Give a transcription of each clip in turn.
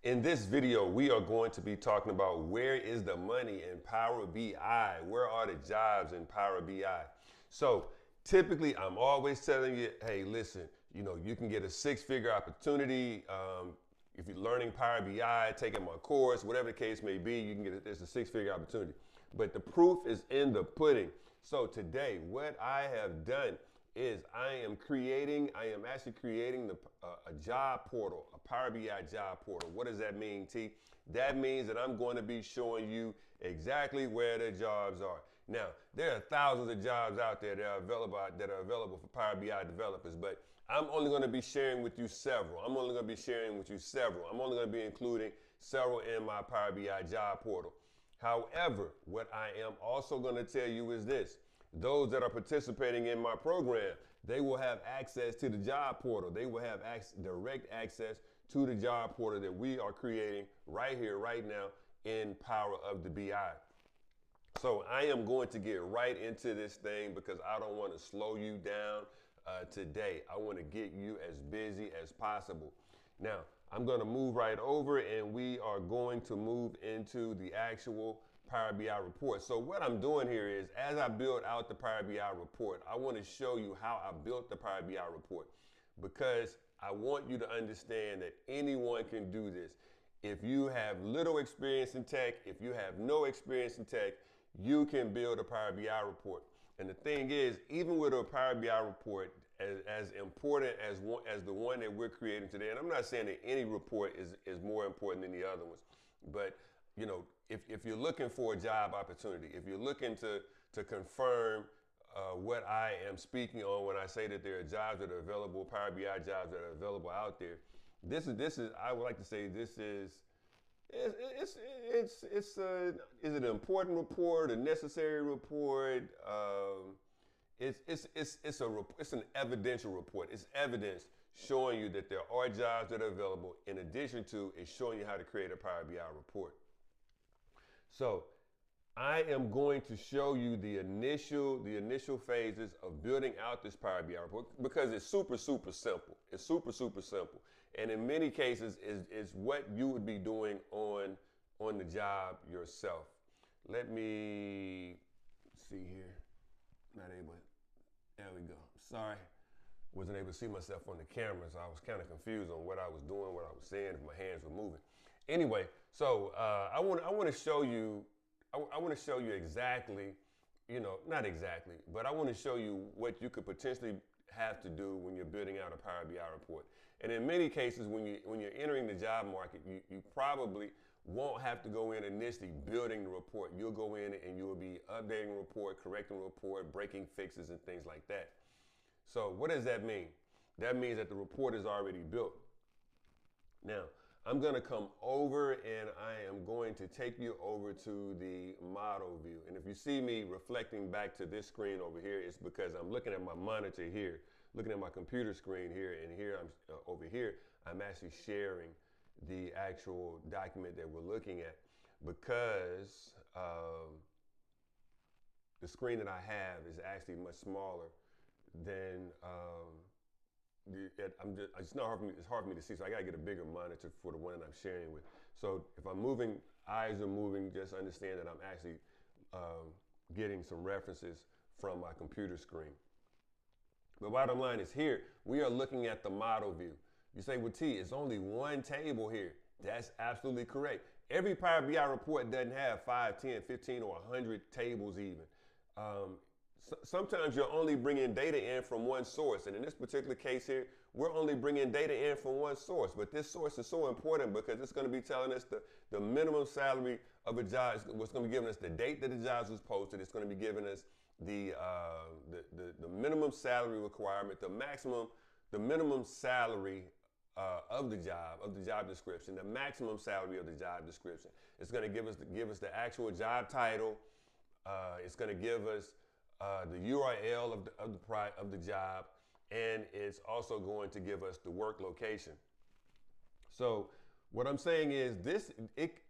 In this video, we are going to be talking about where is the money in Power BI? Where are the jobs in Power BI? So typically, I'm always telling you, hey, listen, you can get a six-figure opportunity. If you're learning Power BI, taking my course, whatever the case may be, you can get there's a six-figure opportunity. But the proof is in the pudding. So today, what I have done is I am actually creating a job portal, a Power BI job portal. What does that mean, T? That means that I'm going to be showing you exactly where the jobs are. Now, there are thousands of jobs out there that are available for Power BI developers, but I'm only going to be sharing with you several. I'm only going to be including several in my Power BI job portal. However, what I am also going to tell you is this. Those that are participating in my program, they will have access to the job portal. They will have direct access to the job portal that we are creating right here, right now in Power of the BI. So I am going to get right into this thing because I don't want to slow you down today. I want to get you as busy as possible. Now, I'm going to move right over and we are going to move into the actual Power BI report. So what I'm doing here is, as I build out the Power BI report, I want to show you how I built the Power BI report because I want you to understand that anyone can do this. If you have little experience in tech, if you have no experience in tech, you can build a Power BI report. And the thing is, even with a Power BI report, as important as the one that we're creating today, and I'm not saying that any report is more important than the other ones, but if you're looking for a job opportunity, if you're looking to confirm what I am speaking on when I say that there are jobs that are available, Power BI jobs that are available out there, this is I would like to say this is is it an important report, a necessary report? It's an evidential report. It's evidence showing you that there are jobs that are available. In addition to, it's showing you how to create a Power BI report. So I am going to show you the initial phases of building out this Power BI report because it's super simple. It's super simple, and in many cases is what you would be doing on the job yourself. Let me see here. Not able. There we go. Sorry, wasn't able to see myself on the camera, so I was kind of confused on what I was doing, what I was saying, if my hands were moving. Anyway, so I want to show you. I want to show you exactly, not exactly, but I want to show you what you could potentially have to do when you're building out a Power BI report. And in many cases, when you're entering the job market, you probably won't have to go in initially building the report. You'll go in and you'll be updating the report, correcting the report, breaking fixes and things like that. So what does that mean? That means that the report is already built. Now, I'm going to come over and I am going to take you over to the model view. And if you see me reflecting back to this screen over here, it's because I'm looking at my monitor here, looking at my computer screen here, and here I'm over here, I'm actually sharing the actual document that we're looking at because the screen that I have is actually much smaller than it's hard for me to see, so I gotta get a bigger monitor for the one that I'm sharing with. So if I'm moving, eyes are moving, just understand that I'm actually getting some references from my computer screen. The bottom line is here, we are looking at the model view. You say, well, T, it's only one table here. That's absolutely correct. Every Power BI report doesn't have 5, 10, 15, or 100 tables even. Sometimes you're only bringing data in from one source. And in this particular case here, we're only bringing data in from one source. But this source is so important because it's going to be telling us the minimum salary of a job. It's going to be giving us the date that the job was posted. It's going to be giving us the minimum salary requirement, the minimum salary of the job description, the maximum salary of the job description. It's going to give us the actual job title. It's going to give us the URL of the job, and it's also going to give us the work location. So What I'm saying is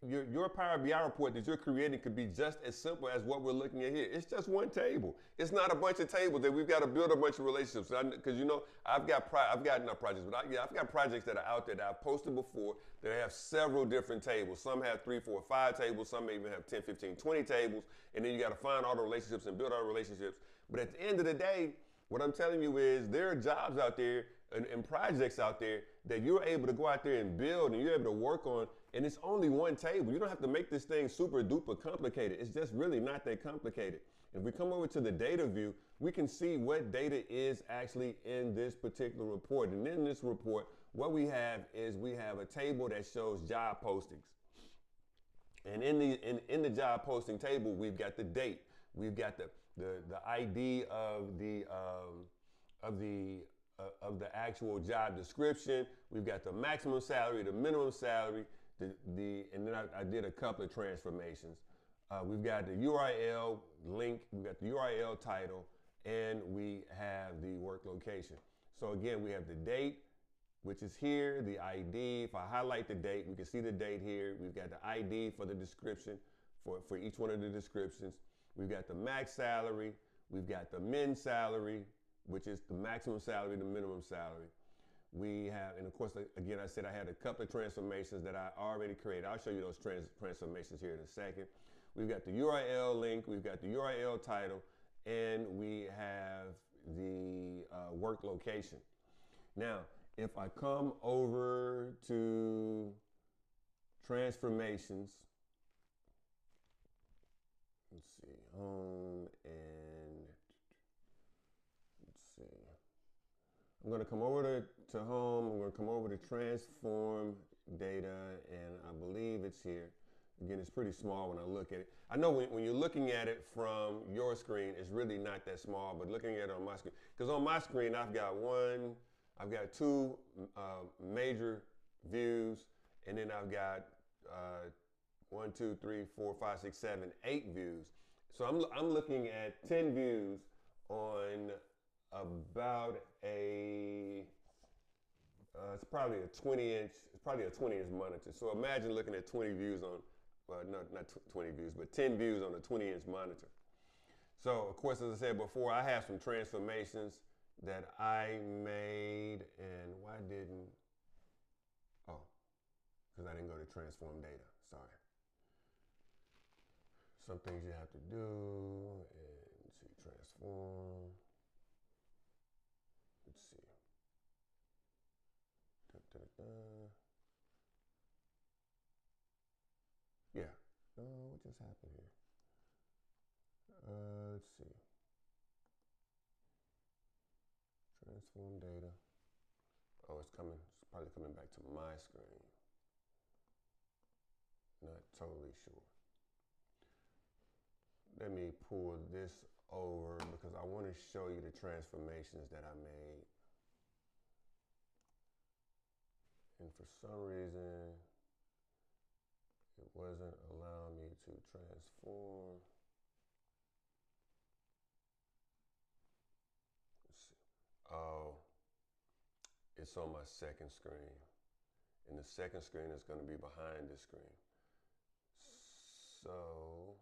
your Power BI report that you're creating could be just as simple as what we're looking at here. It's just one table. It's not a bunch of tables that we've got to build a bunch of relationships. Because I've got not projects, but I've got projects that are out there that I've posted before that have several different tables. Some have 3, 4, 5 tables. Some may even have 10, 15, 20 tables. And then you got to find all the relationships and build all the relationships. But at the end of the day, what I'm telling you is there are jobs out there and projects out there that you're able to go out there and build and you're able to work on, and it's only one table. You don't have to make this thing super duper complicated. It's just really not that complicated. If we come over to the data view, we can see what data is actually in this particular report. And in this report, what we have is we have a table that shows job postings. And in the job posting table, we've got the date. We've got the ID of the actual job description. We've got the maximum salary, the minimum salary, and then I did a couple of transformations. We've got the URL link, we've got the URL title, and we have the work location. So again, we have the date, which is here, the ID. If I highlight the date, we can see the date here. We've got the ID for the description for each one of the descriptions. We've got the max salary. We've got the min salary, which is the maximum salary, the minimum salary. We have, and of course, again, I said I had a couple of transformations that I already created. I'll show you those transformations here in a second. We've got the URL link, we've got the URL title, and we have the work location. Now, if I come over to transformations, let's see, home, and let's see. I'm going to come over to home. I'm going to come over to transform data, and I believe it's here. Again, it's pretty small when I look at it. I know when you're looking at it from your screen, it's really not that small, but looking at it on my screen, because on my screen, I've got two major views, and then I've got 1, 2, 3, 4, 5, 6, 7, 8 views. So I'm looking at 10 views on about it's probably a 20-inch monitor. So imagine looking at 20 views on, well, not 20 views, but 10 views on a 20-inch monitor. So of course, as I said before, I have some transformations that I made, and why didn't, oh, because I didn't go to transform data, sorry. Some things you have to do, and let's see, transform. Let's see. Yeah. What just happened here? Let's see. Transform data. Oh, it's probably coming back to my screen. Not totally sure. Let me pull this over because I want to show you the transformations that I made. And for some reason, it wasn't allowing me to transform. Let's see. Oh, it's on my second screen. And the second screen is going to be behind this screen. So,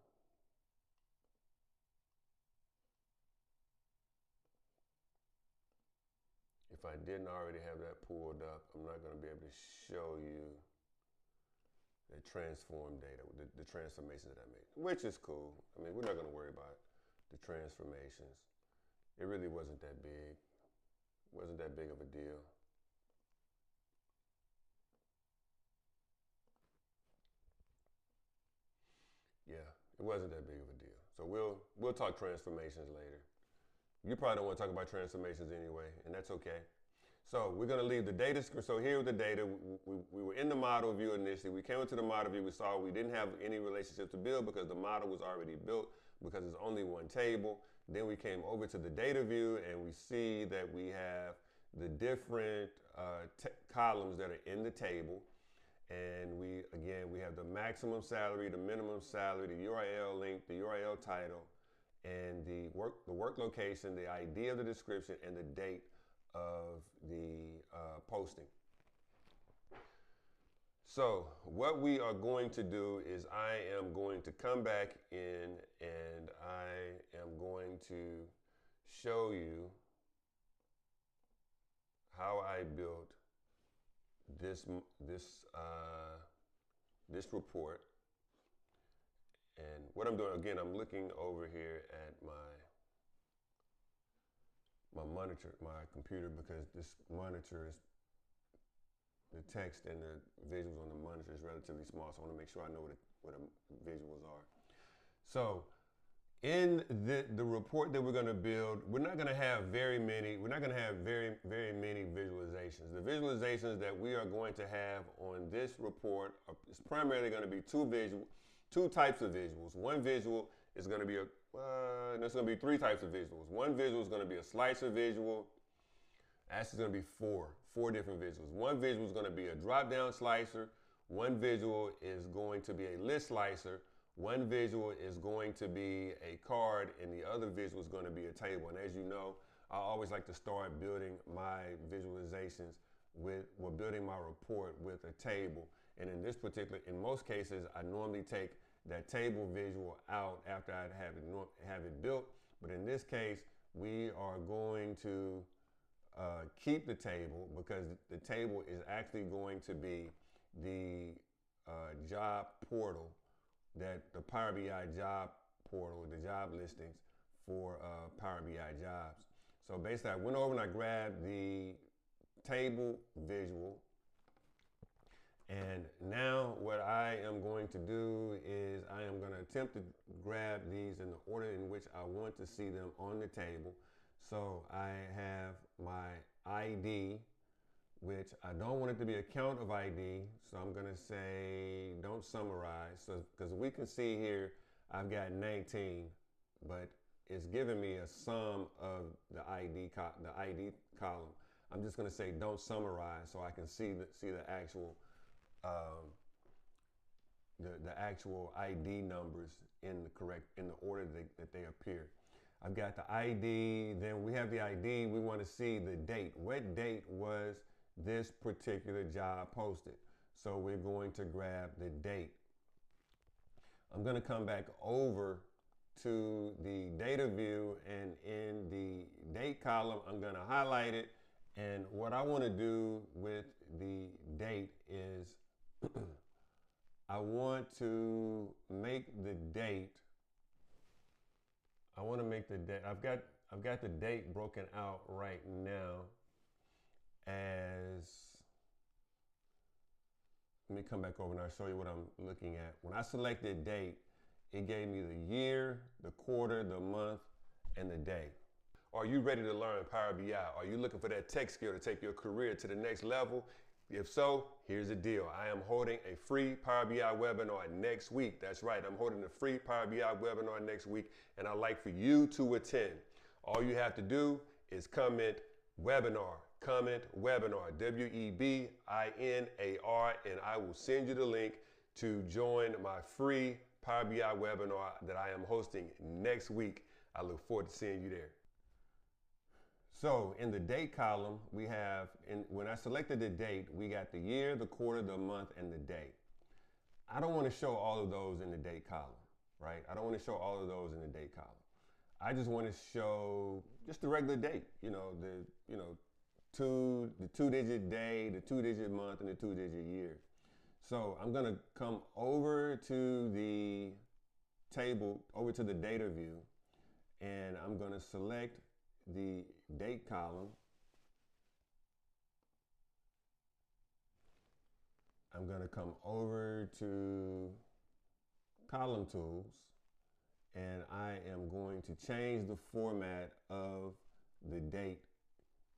if I didn't already have that pulled up, I'm not going to be able to show you the transform data, the transformations that I made, which is cool. I mean, we're not going to worry about the transformations. It really wasn't that big. It wasn't that big of a deal. Yeah, it wasn't that big of a deal. So we'll talk transformations later. You probably don't want to talk about transformations anyway, and that's okay. So we're going to leave the data. So here with the data, we were in the model view initially. We came into the model view. We saw we didn't have any relationship to build because the model was already built because it's only one table. Then we came over to the data view, and we see that we have the different columns that are in the table. And we have the maximum salary, the minimum salary, the URL link, the URL title, and the work location, the ID of the description, and the date of the posting. So what we are going to do is I am going to come back in and I am going to show you how I built this report. And what I'm doing, again, I'm looking over here at my monitor, my computer, because this monitor is, the text and the visuals on the monitor is relatively small, so I want to make sure I know what the visuals are. So in the report that we're going to build, we're not going to have very many visualizations. The visualizations that we are going to have on this report is primarily going to be two types of visuals. One visual is going to be there's going to be three types of visuals. One visual is going to be a slicer visual. Actually, it's going to be four different visuals. One visual is going to be a drop-down slicer. One visual is going to be a list slicer. One visual is going to be a card, and the other visual is going to be a table. And as you know, I always like to start building my visualizations building my report with a table. And in most cases, I normally take that table visual out after I have it built. But in this case, we are going to keep the table, because the table is actually going to be the job portal, that the Power BI job portal, the job listings for Power BI jobs. So basically, I went over and I grabbed the table visual. And now what I am going to do is I am going to attempt to grab these in the order in which I want to see them on the table. So I have my ID, which I don't want it to be a count of ID. So I'm going to say don't summarize. So because we can see here, I've got 19, but it's giving me a sum of the ID column. I'm just going to say don't summarize so I can see the actual the actual ID numbers in the order that they appear. I've got the ID, then we have the ID, we want to see the date. What date was this particular job posted? So we're going to grab the date. I'm going to come back over to the data view, and in the date column, I'm going to highlight it. And what I want to do with the date is I want to make the date. I've got the date broken out right now as, let me come back over and I'll show you what I'm looking at. When I selected date, it gave me the year, the quarter, the month, and the day. Are you ready to learn Power BI? Are you looking for that tech skill to take your career to the next level? If so, here's the deal. I am holding a free Power BI webinar next week. That's right, I'm holding a free Power BI webinar next week, and I'd like for you to attend. All you have to do is comment webinar, WEBINAR, and I will send you the link to join my free Power BI webinar that I am hosting next week. I look forward to seeing you there. So in the date column, we have, when I selected the date, we got the year, the quarter, the month, and the day. I don't want to show all of those in the date column, right? I don't want to show all of those in the date column. I just want to show just the regular date, the two-digit day, the two-digit month, and the two-digit year. So I'm going to come over to the table, over to the data view, and I'm going to select the date column. I'm going to come over to column tools, and I am going to change the format of the date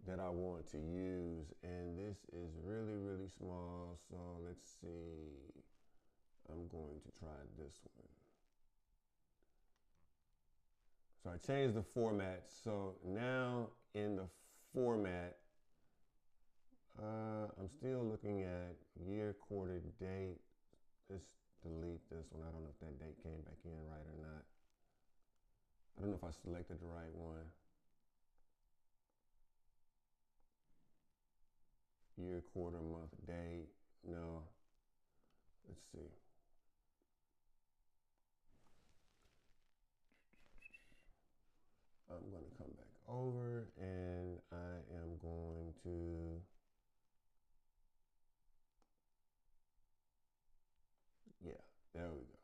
that I want to use. And this is really, really small. So let's see. I'm going to try this one. So I changed the format. So now in the format, I'm still looking at year, quarter, date. Let's delete this one. I don't know if that date came back in right or not. I don't know if I selected the right one. Year, quarter, month, date. No. Let's see. I'm going to come back over and I am going to, yeah, there we go.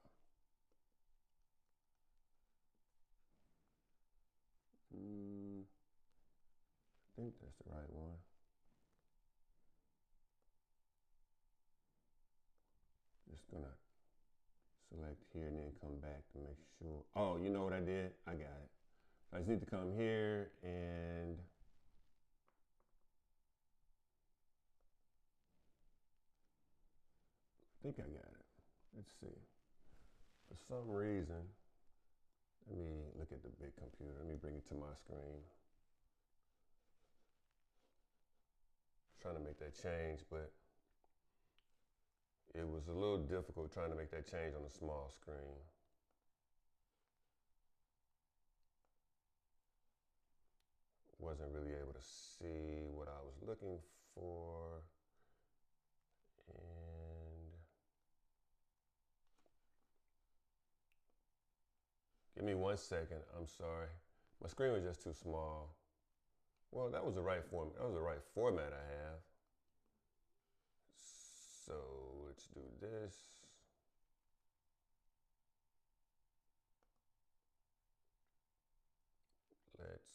I think that's the right one. Just gonna select here and then come back to make sure. Oh, you know what I did? I got it. I just need to come here and I think I got it. Let's see. For some reason, let me look at the big computer. Let me bring it to my screen. I'm trying to make that change, but it was a little difficult trying to make that change on a small screen. Wasn't really able to see what I was looking for. And give me 1 second. I'm sorry. My screen was just too small. Well, that was the right form. That was the right format I have. So let's do this. Let's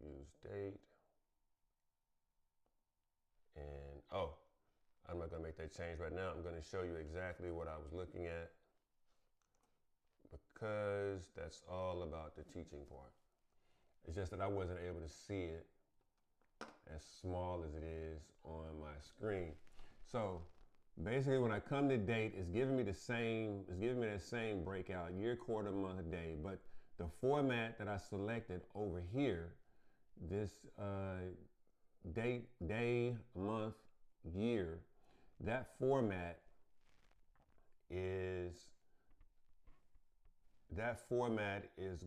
use date. And oh, I'm not gonna make that change right now. I'm gonna show you exactly what I was looking at because that's all about the teaching part. It's just that I wasn't able to see it as small as it is on my screen. So basically when I come to date, it's giving me that same breakout, year, quarter, month, day, but the format that I selected over here, this date, day, month, year, that format is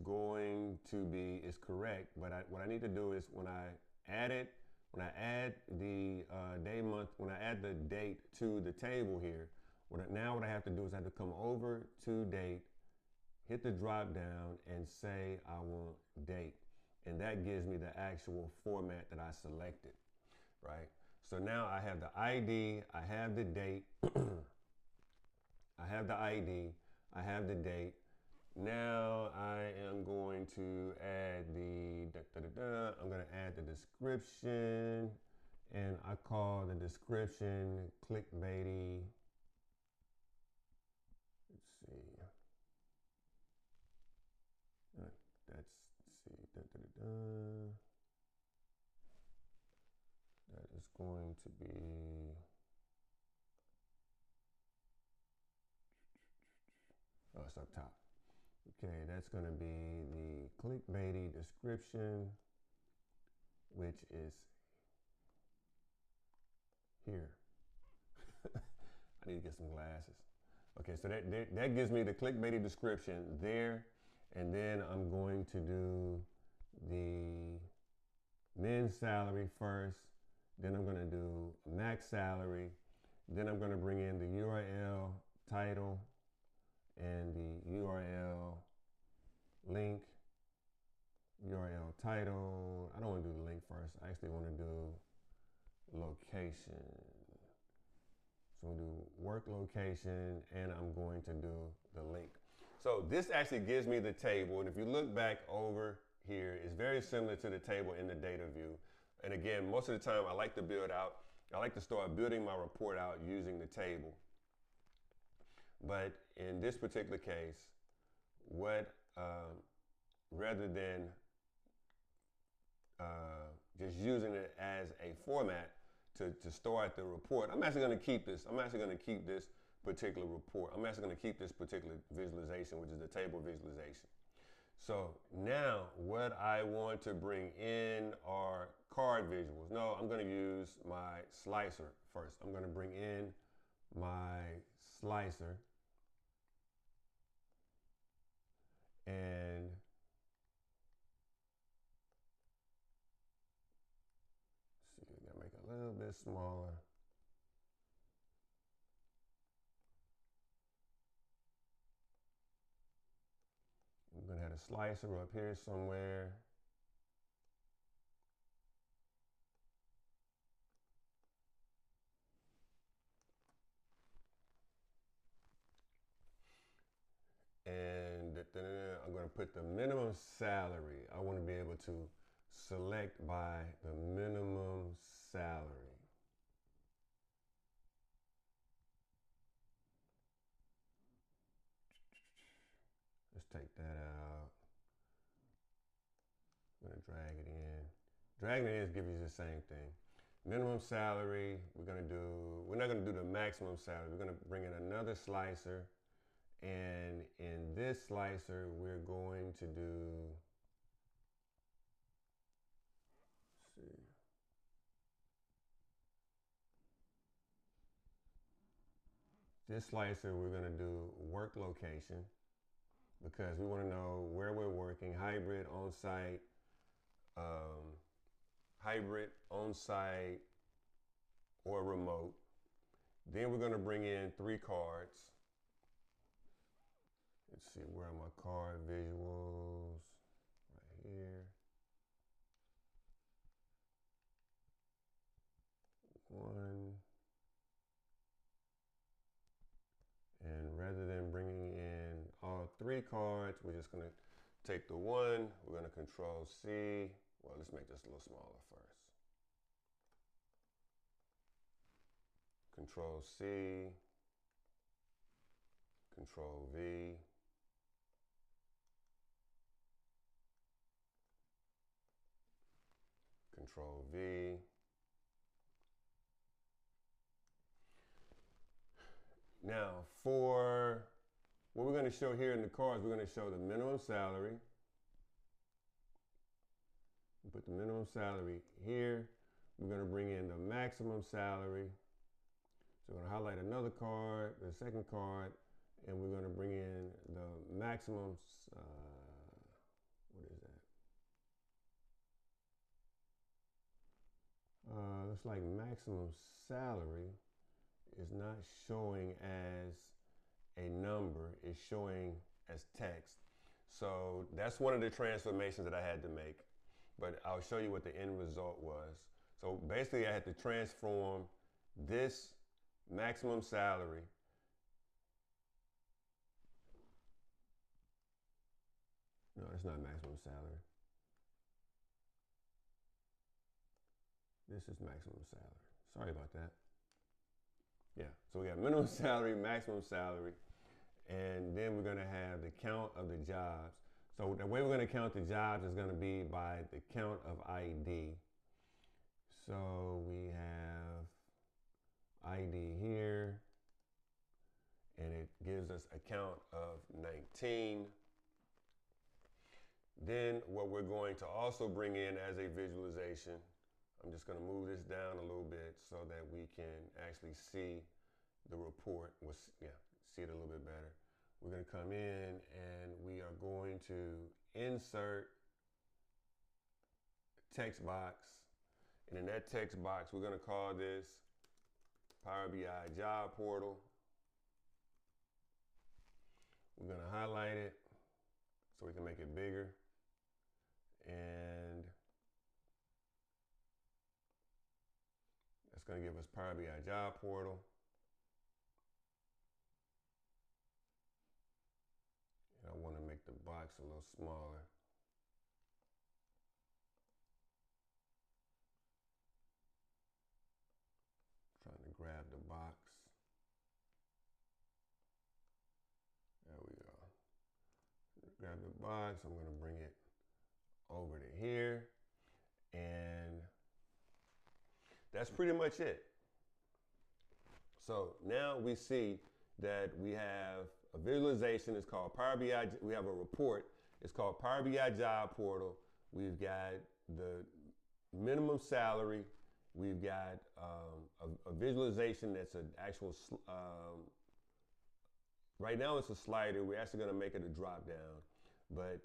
going to be, is correct, but what I need to do is when I add the day, month, when I add the date to the table here, what I have to do is I have to come over to date, hit the drop down and say I want date. And that gives me the actual format that I selected, right? So now I have the ID, I have the date, I have the ID, I have the date. Now I am going to add I'm going to add the description, and I call the description clickbaity. Let's see. Let's see. That is going to be. Oh, it's up top. Okay, that's going to be the clickbaity description, which is here. I need to get some glasses. Okay, so that gives me the clickbaity description there, and then I'm going to do the men's salary first, then I'm going to do max salary, then I'm going to bring in the URL title and the URL link, URL title. I don't want to do the link first. I actually want to do location. So I'm going to do work location, and I'm going to do the link. So this actually gives me the table, and if you look back over here, it's very similar to the table in the data view. And again, most of the time I like to start building my report out using the table. But in this particular case, rather than just using it as a format to start the report, I'm actually going to keep this. I'm actually going to keep this particular report. I'm actually going to keep this particular visualization, which is the table visualization. So now what I want to bring in are card visuals. No, I'm going to use my slicer first. I'm going to bring in my slicer. And let's see, I gotta make it a little bit smaller. got a slicer up here somewhere. And I'm going to put the minimum salary. I want to be able to select by the minimum salary. Let's take that out. I'm going to drag it in. Dragging it in gives you the same thing. Minimum salary, we're not going to do the maximum salary. We're going to bring in another slicer. And in this slicer, we're going to do, let's see. This slicer, we're going to do work location because we want to know where we're working, hybrid, on-site, or remote. Then we're going to bring in 3 cards. Let's see, where are my card visuals? Right here. 1. And rather than bringing in all 3 cards, we're just going to take the 1. We're going to Control C. Well, let's make this a little smaller first. Control C. Control V. Control V. Now, for what we're going to show here in the cards, we're going to show the minimum salary. We put the minimum salary here. We're going to bring in the maximum salary. So we're going to highlight another card, the second card, and we're going to bring in the maximum, what is that? Looks like maximum salary is not showing as a number, it's showing as text. So that's one of the transformations that I had to make, but I'll show you what the end result was. So basically I had to transform this maximum salary No, it's not maximum salary. This is maximum salary. Sorry about that. Yeah, so we got minimum salary, maximum salary, and then we're gonna have the count of the jobs. So the way we're gonna count the jobs is gonna be by the count of ID. So we have ID here, and it gives us a count of 19. Then what we're going to also bring in as a visualization, I'm just gonna move this down a little bit so that we can actually see the report, see it a little bit better. We're gonna come in and we are going to insert text box. And in that text box, we're gonna call this Power BI Job Portal. We're gonna highlight it so we can make it bigger. And that's going to give us Power BI Job Portal. And I want to make the box a little smaller. Trying to grab the box. There we go. Grab the box. I'm going to bring it over to here, and that's pretty much it. So now we see that we have a visualization. It's called Power BI. We have a report. It's called Power BI Job Portal. We've got the minimum salary. We've got a visualization that's an actual, right now it's a slider. We're actually going to make it a drop down, but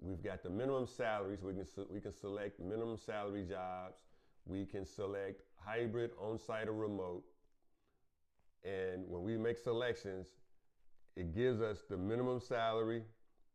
we've got the minimum salary, so we can select minimum salary jobs. We can select hybrid, on-site, or remote. And when we make selections, it gives us the minimum salary.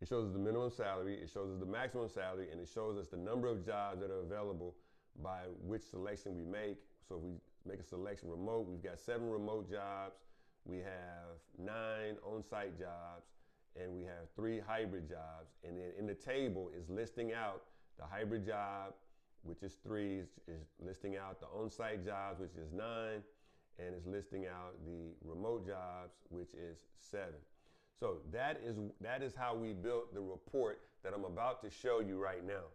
It shows us the minimum salary, it shows us the maximum salary, and it shows us the number of jobs that are available by which selection we make. So if we make a selection remote, we've got 7 remote jobs, we have 9 on-site jobs, and we have 3 hybrid jobs. And then in the table is listing out the hybrid job, which is 3, is listing out the on-site jobs, which is 9, and it's listing out the remote jobs, which is 7. So that is how we built the report that I'm about to show you right now.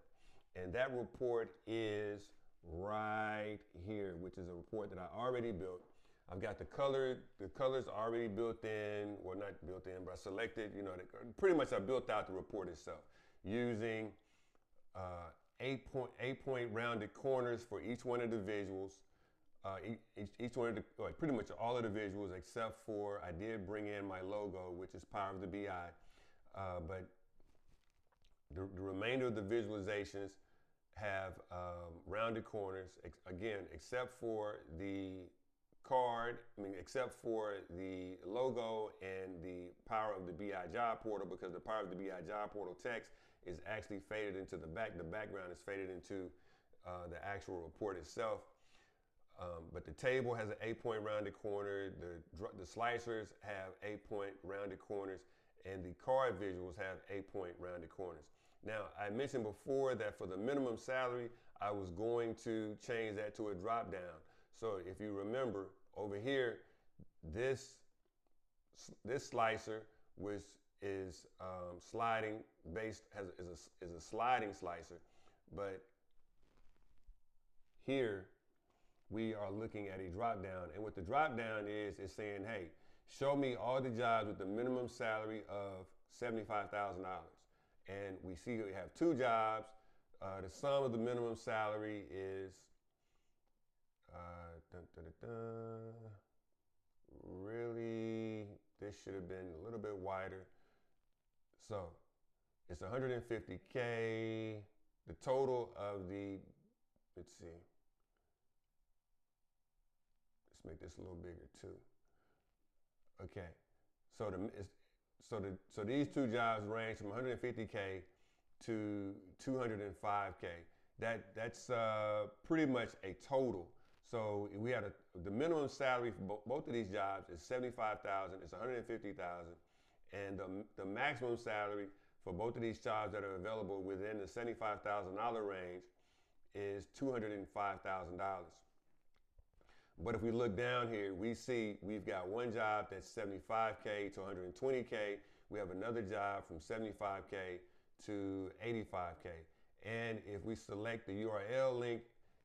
And that report is right here, which is a report that I already built. I've got the colors already built in, well, not built in, but I selected, pretty much I built out the report itself using 8-point rounded corners for each one of the visuals. Each one of the, pretty much all of the visuals, except for I did bring in my logo, which is Power of the BI. But the remainder of the visualizations have rounded corners, again, except for the card, except for the logo and the Power of the BI job portal, because the Power of the BI job portal text is actually faded into the back. The background is faded into the actual report itself. But the table has an 8-point rounded corner, the slicers have 8-point rounded corners, and the card visuals have 8-point rounded corners. Now, I mentioned before that for the minimum salary, I was going to change that to a drop down. So if you remember over here, this slicer, which is sliding based, is a sliding slicer, but here we are looking at a drop down. And what the drop down is saying, hey, show me all the jobs with the minimum salary of $75,000. And we see we have 2 jobs. The sum of the minimum salary is, really, this should have been a little bit wider. So it's 150K. The total of the, let's see. Let's make this a little bigger too. Okay, so these 2 jobs range from 150K to 205K. That's pretty much a total. So we had the minimum salary for both of these jobs is $75,000. It's $150,000, and the maximum salary for both of these jobs that are available within the $75,000 range is $205,000. But if we look down here, we see we've got one job that's 75K to 120K. We have another job from 75K to 85K. And if we select the URL link,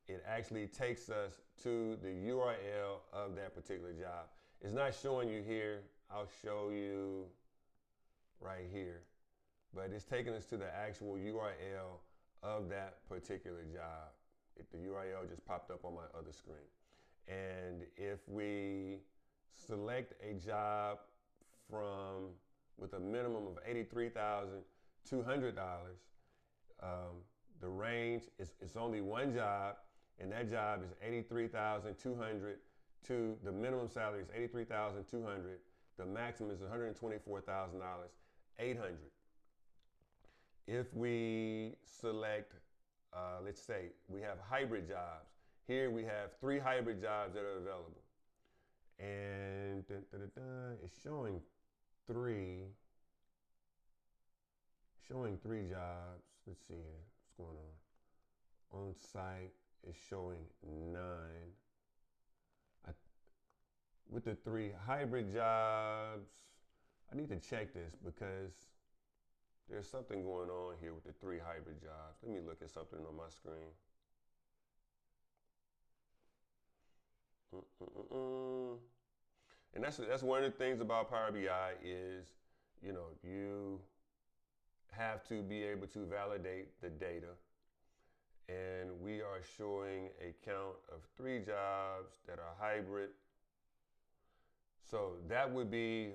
it actually takes us to the URL of that particular job. It's not showing you here. I'll show you right here. But it's taking us to the actual URL of that particular job. The URL just popped up on my other screen. And if we select a job with a minimum of $83,200, the range it's only one job, and that job is $83,200 to the minimum salary is $83,200. The maximum is $124,800. If we select, let's say we have hybrid jobs. Here we have 3 hybrid jobs that are available. And it's showing 3 jobs. Let's see here, what's going on. On site is showing 9. With the 3 hybrid jobs, I need to check this because there's something going on here with the 3 hybrid jobs. Let me look at something on my screen. And that's one of the things about Power BI is, you have to be able to validate the data. And we are showing a count of 3 jobs that are hybrid. So that would be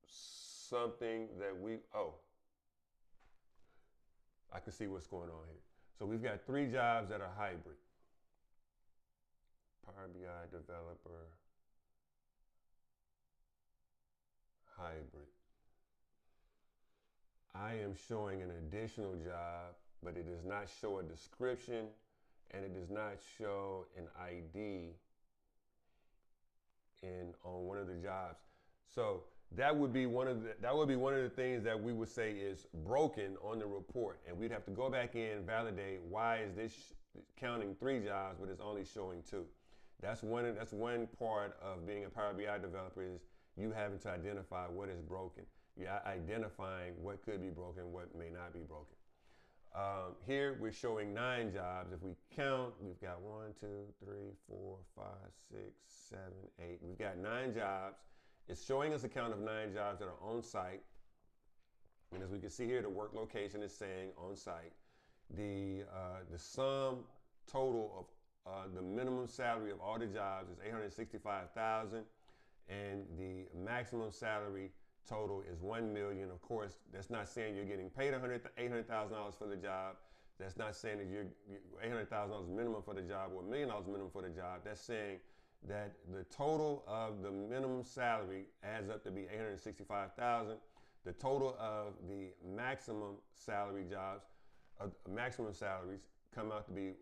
something that I can see what's going on here. So we've got 3 jobs that are hybrid. Power BI developer, hybrid. hybrid. I am showing an additional job, but it does not show a description and it does not show an ID on one of the jobs. So that would be one of the things that we would say is broken on the report, and we'd have to go back in, validate why is this counting 3 jobs but it's only showing 2. That's one part of being a Power BI developer, is you having to identify what is broken. You're identifying what could be broken, what may not be broken. Here we're showing 9 jobs. If we count, we've got 1, 2, 3, 4, 5, 6, 7, 8. We've got 9 jobs. It's showing us a count of 9 jobs that are on site. And as we can see here, the work location is saying on site. The sum total of the minimum salary of all the jobs is $865,000, and the maximum salary total is $1 million. Of course, that's not saying you're getting paid $800,000 for the job. That's not saying that you're $800,000 minimum for the job or $1 million minimum for the job. That's saying that the total of the minimum salary adds up to be $865,000. The total of the maximum salary jobs, maximum salaries, come out to be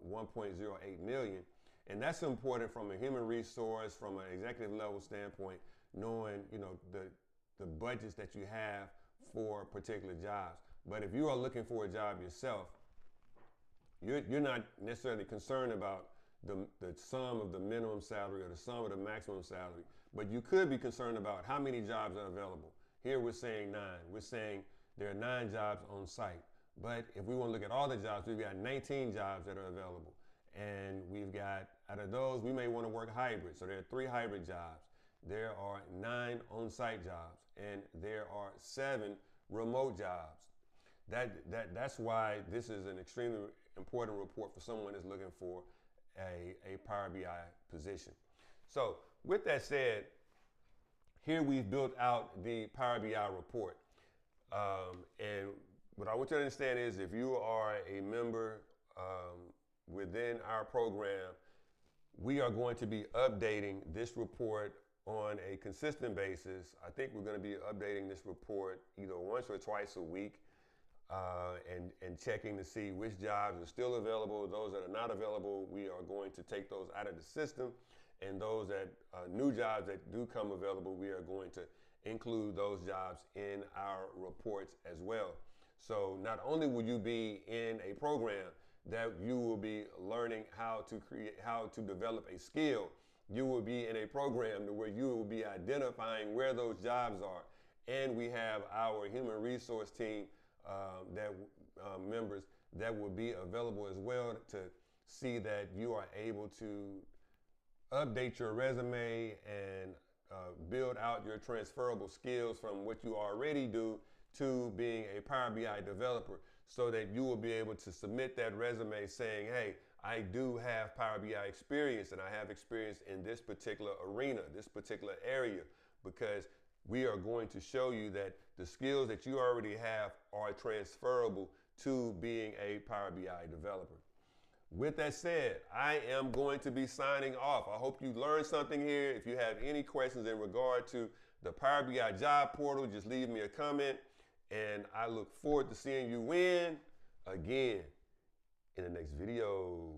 $1.08 million. And that's important from a human resource, from an executive level standpoint, knowing the budgets that you have for particular jobs. But if you are looking for a job yourself, you're not necessarily concerned about the sum of the minimum salary or the sum of the maximum salary, but you could be concerned about how many jobs are available. Here we're saying 9. We're saying there are 9 jobs on site. But if we want to look at all the jobs, we've got 19 jobs that are available. And we've got, out of those, we may want to work hybrid. So there are 3 hybrid jobs. There are 9 on-site jobs, and there are 7 remote jobs. That's why this is an extremely important report for someone that's looking for a Power BI position. So with that said, here we've built out the Power BI report. And what I want you to understand is, if you are a member within our program, we are going to be updating this report on a consistent basis. I think we're going to be updating this report either once or twice a week, and checking to see which jobs are still available. Those that are not available, we are going to take those out of the system, and those that new jobs that do come available, we are going to include those jobs in our reports as well. So not only will you be in a program that you will be learning how to develop a skill, you will be in a program where you will be identifying where those jobs are. And we have our human resource team members that will be available as well to see that you are able to update your resume and build out your transferable skills from what you already do to being a Power BI developer, so that you will be able to submit that resume saying, hey, I do have Power BI experience, and I have experience in this particular arena, this particular area, because we are going to show you that the skills that you already have are transferable to being a Power BI developer. With that said, I am going to be signing off. I hope you learned something here. If you have any questions in regard to the Power BI job portal, just leave me a comment, and I look forward to seeing you again in the next video.